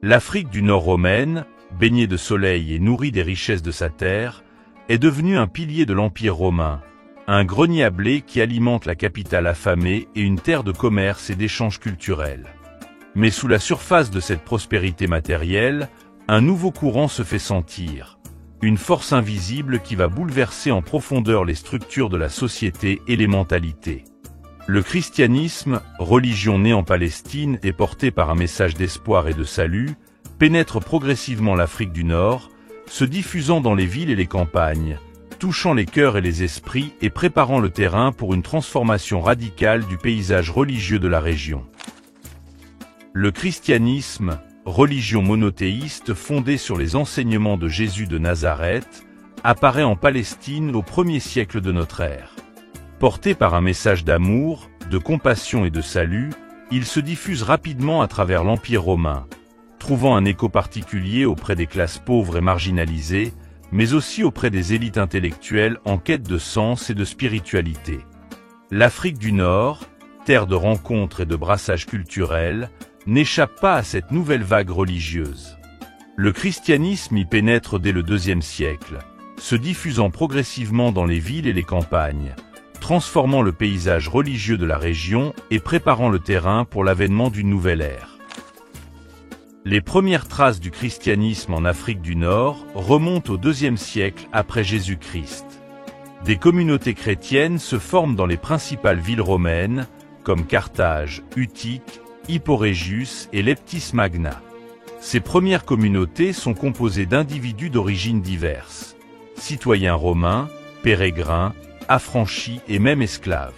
L'Afrique du Nord romaine, baignée de soleil et nourrie des richesses de sa terre, est devenue un pilier de l'Empire romain, un grenier à blé qui alimente la capitale affamée et une terre de commerce et d'échanges culturels. Mais sous la surface de cette prospérité matérielle, un nouveau courant se fait sentir, une force invisible qui va bouleverser en profondeur les structures de la société et les mentalités. Le christianisme, religion née en Palestine et portée par un message d'espoir et de salut, pénètre progressivement l'Afrique du Nord, se diffusant dans les villes et les campagnes, touchant les cœurs et les esprits et préparant le terrain pour une transformation radicale du paysage religieux de la région. Le christianisme, religion monothéiste fondée sur les enseignements de Jésus de Nazareth, apparaît en Palestine au 1er siècle de notre ère. Porté par un message d'amour, de compassion et de salut, il se diffuse rapidement à travers l'Empire romain, trouvant un écho particulier auprès des classes pauvres et marginalisées, mais aussi auprès des élites intellectuelles en quête de sens et de spiritualité. L'Afrique du Nord, terre de rencontres et de brassages culturels, n'échappe pas à cette nouvelle vague religieuse. Le christianisme y pénètre dès le IIe siècle, se diffusant progressivement dans les villes et les campagnes, transformant le paysage religieux de la région et préparant le terrain pour l'avènement d'une nouvelle ère. Les premières traces du christianisme en Afrique du Nord remontent au IIe siècle après Jésus-Christ. Des communautés chrétiennes se forment dans les principales villes romaines, comme Carthage, Utique, Hipporégius et Leptis Magna. Ces premières communautés sont composées d'individus d'origines diverses, citoyens romains, pérégrins, affranchis et même esclaves.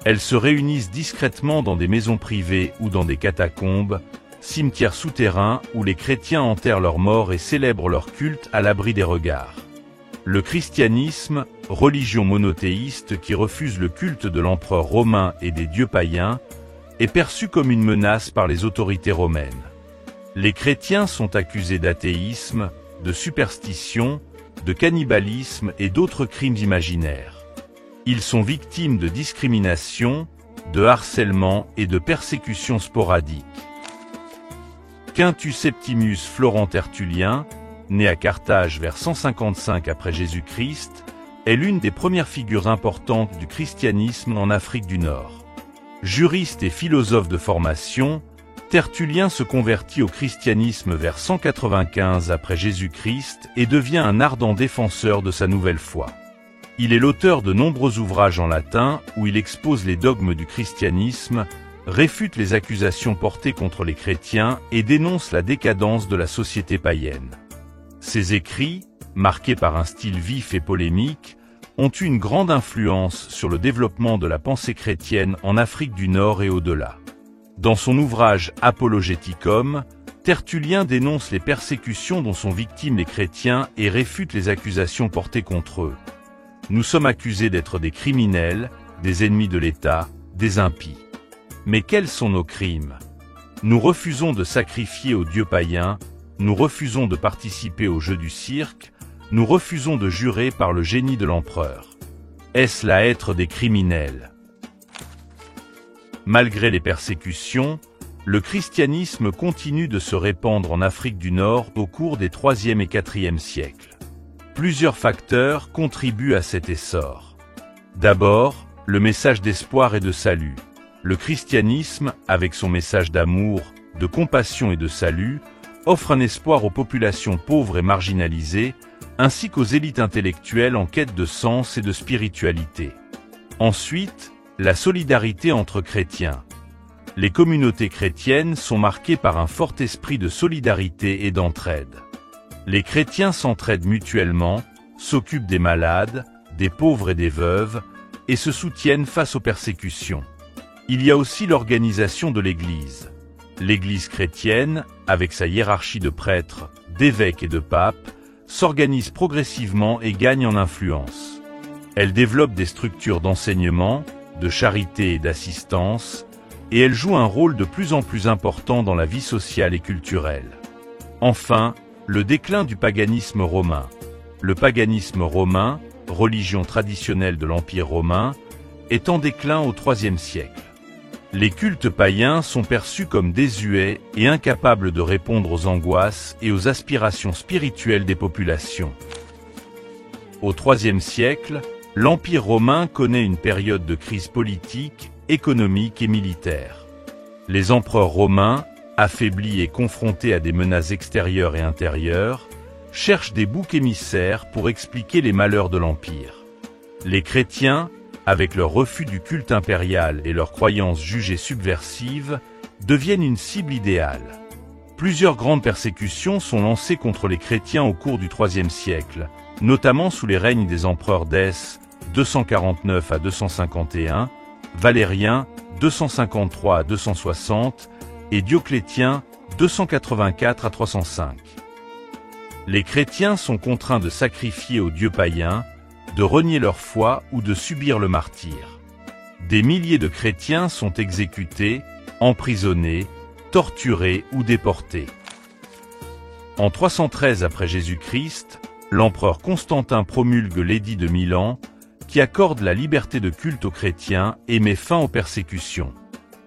Elles se réunissent discrètement dans des maisons privées ou dans des catacombes, cimetières souterrains où les chrétiens enterrent leurs morts et célèbrent leur culte à l'abri des regards. Le christianisme, religion monothéiste qui refuse le culte de l'empereur romain et des dieux païens, est perçu comme une menace par les autorités romaines. Les chrétiens sont accusés d'athéisme, de superstition, de cannibalisme et d'autres crimes imaginaires. Ils sont victimes de discrimination, de harcèlement et de persécutions sporadiques. Quintus Septimius Florent Tertullien, né à Carthage vers 155 après Jésus-Christ, est l'une des premières figures importantes du christianisme en Afrique du Nord. Juriste et philosophe de formation, Tertullien se convertit au christianisme vers 195 après Jésus-Christ et devient un ardent défenseur de sa nouvelle foi. Il est l'auteur de nombreux ouvrages en latin où il expose les dogmes du christianisme, réfute les accusations portées contre les chrétiens et dénonce la décadence de la société païenne. Ses écrits, marqués par un style vif et polémique, ont eu une grande influence sur le développement de la pensée chrétienne en Afrique du Nord et au-delà. Dans son ouvrage Apologeticum, Tertullien dénonce les persécutions dont sont victimes les chrétiens et réfute les accusations portées contre eux. Nous sommes accusés d'être des criminels, des ennemis de l'État, des impies. Mais quels sont nos crimes? Nous refusons de sacrifier aux dieux païens, nous refusons de participer aux jeux du cirque, nous refusons de jurer par le génie de l'empereur. Est-ce là être des criminels? Malgré les persécutions, le christianisme continue de se répandre en Afrique du Nord au cours des IIIe et IVe siècles. Plusieurs facteurs contribuent à cet essor. D'abord, le message d'espoir et de salut. Le christianisme, avec son message d'amour, de compassion et de salut, offre un espoir aux populations pauvres et marginalisées, ainsi qu'aux élites intellectuelles en quête de sens et de spiritualité. Ensuite, la solidarité entre chrétiens. Les communautés chrétiennes sont marquées par un fort esprit de solidarité et d'entraide. Les chrétiens s'entraident mutuellement, s'occupent des malades, des pauvres et des veuves, et se soutiennent face aux persécutions. Il y a aussi l'organisation de l'Église. L'Église chrétienne, avec sa hiérarchie de prêtres, d'évêques et de papes, s'organise progressivement et gagne en influence. Elle développe des structures d'enseignement, de charité et d'assistance, et elle joue un rôle de plus en plus important dans la vie sociale et culturelle. Enfin, le déclin du paganisme romain. Le paganisme romain, religion traditionnelle de l'Empire romain, est en déclin au IIIe siècle. Les cultes païens sont perçus comme désuets et incapables de répondre aux angoisses et aux aspirations spirituelles des populations. Au IIIe siècle, l'Empire romain connaît une période de crise politique, économique et militaire. Les empereurs romains, affaiblis et confrontés à des menaces extérieures et intérieures, cherchent des boucs émissaires pour expliquer les malheurs de l'Empire. Les chrétiens, avec leur refus du culte impérial et leurs croyances jugées subversives, deviennent une cible idéale. Plusieurs grandes persécutions sont lancées contre les chrétiens au cours du IIIe siècle, notamment sous les règnes des empereurs Dèce, 249 à 251, Valérien, 253 à 260, et Dioclétien, 284 à 305. Les chrétiens sont contraints de sacrifier aux dieux païens, de renier leur foi ou de subir le martyre. Des milliers de chrétiens sont exécutés, emprisonnés, torturés ou déportés. En 313 après Jésus-Christ, l'empereur Constantin promulgue l'édit de Milan, qui accorde la liberté de culte aux chrétiens et met fin aux persécutions.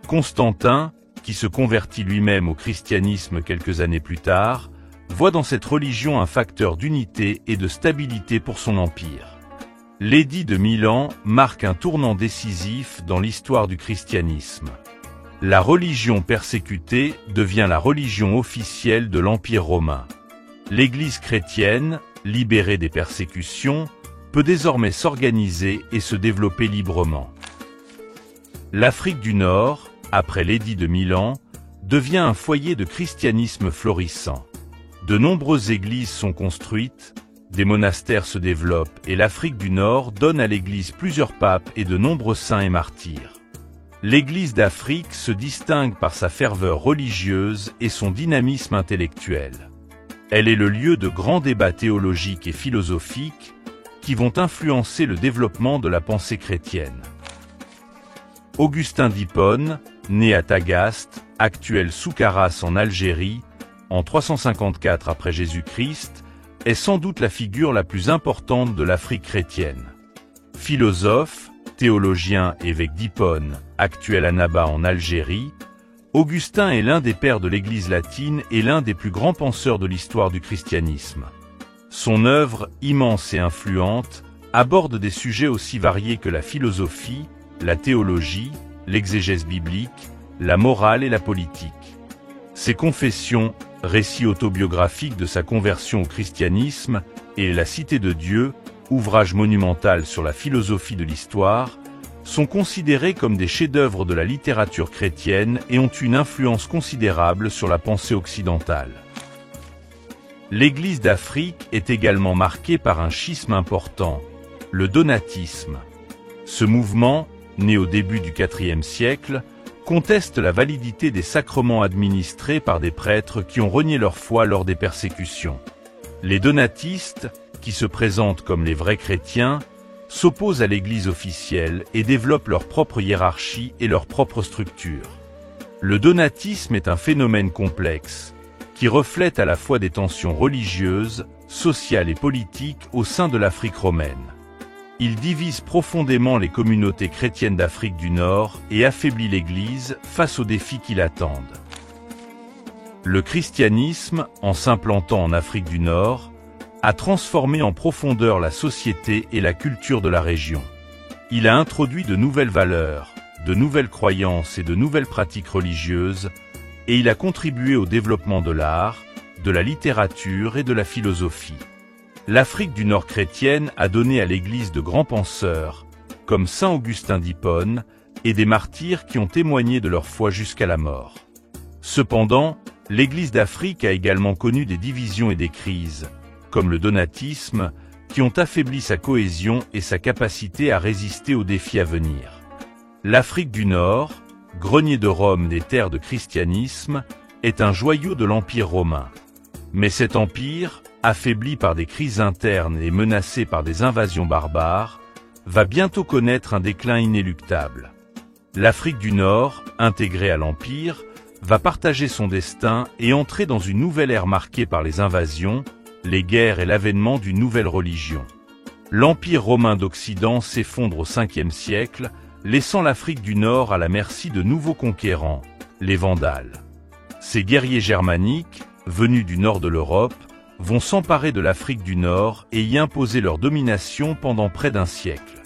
Constantin, qui se convertit lui-même au christianisme quelques années plus tard, voit dans cette religion un facteur d'unité et de stabilité pour son empire. L'édit de Milan marque un tournant décisif dans l'histoire du christianisme. La religion persécutée devient la religion officielle de l'Empire romain. L'Église chrétienne, libérée des persécutions, peut désormais s'organiser et se développer librement. L'Afrique du Nord, après l'édit de Milan, devient un foyer de christianisme florissant. De nombreuses églises sont construites, des monastères se développent et l'Afrique du Nord donne à l'Église plusieurs papes et de nombreux saints et martyrs. L'Église d'Afrique se distingue par sa ferveur religieuse et son dynamisme intellectuel. Elle est le lieu de grands débats théologiques et philosophiques qui vont influencer le développement de la pensée chrétienne. Augustin d'Hippone, né à Tagaste, actuel Soukaras en Algérie, en 354 après Jésus-Christ, est sans doute la figure la plus importante de l'Afrique chrétienne. Philosophe, théologien, évêque d'Hippone, actuel Annaba en Algérie, Augustin est l'un des pères de l'Église latine et l'un des plus grands penseurs de l'histoire du christianisme. Son œuvre, immense et influente, aborde des sujets aussi variés que la philosophie, la théologie, l'exégèse biblique, la morale et la politique. Ses confessions, récit autobiographique de sa conversion au christianisme, et La Cité de Dieu, ouvrage monumental sur la philosophie de l'histoire, sont considérés comme des chefs-d'œuvre de la littérature chrétienne et ont une influence considérable sur la pensée occidentale. L'Église d'Afrique est également marquée par un schisme important, le donatisme. Ce mouvement, né au début du IVe siècle, conteste la validité des sacrements administrés par des prêtres qui ont renié leur foi lors des persécutions. Les donatistes, qui se présentent comme les vrais chrétiens, s'opposent à l'Église officielle et développent leur propre hiérarchie et leur propre structure. Le donatisme est un phénomène complexe, qui reflète à la fois des tensions religieuses, sociales et politiques au sein de l'Afrique romaine. Il divise profondément les communautés chrétiennes d'Afrique du Nord et affaiblit l'Église face aux défis qui l'attendent. Le christianisme, en s'implantant en Afrique du Nord, a transformé en profondeur la société et la culture de la région. Il a introduit de nouvelles valeurs, de nouvelles croyances et de nouvelles pratiques religieuses, et il a contribué au développement de l'art, de la littérature et de la philosophie. L'Afrique du Nord chrétienne a donné à l'Église de grands penseurs, comme saint Augustin d'Hippone, et des martyrs qui ont témoigné de leur foi jusqu'à la mort. Cependant, l'Église d'Afrique a également connu des divisions et des crises, comme le donatisme, qui ont affaibli sa cohésion et sa capacité à résister aux défis à venir. L'Afrique du Nord, grenier de Rome des terres de christianisme, est un joyau de l'Empire romain. Mais cet empire, affaibli par des crises internes et menacé par des invasions barbares, va bientôt connaître un déclin inéluctable. L'Afrique du Nord, intégrée à l'Empire, va partager son destin et entrer dans une nouvelle ère marquée par les invasions, les guerres et l'avènement d'une nouvelle religion. L'Empire romain d'Occident s'effondre au Ve siècle, laissant l'Afrique du Nord à la merci de nouveaux conquérants, les Vandales. Ces guerriers germaniques, venus du nord de l'Europe, vont s'emparer de l'Afrique du Nord et y imposer leur domination pendant près d'un siècle.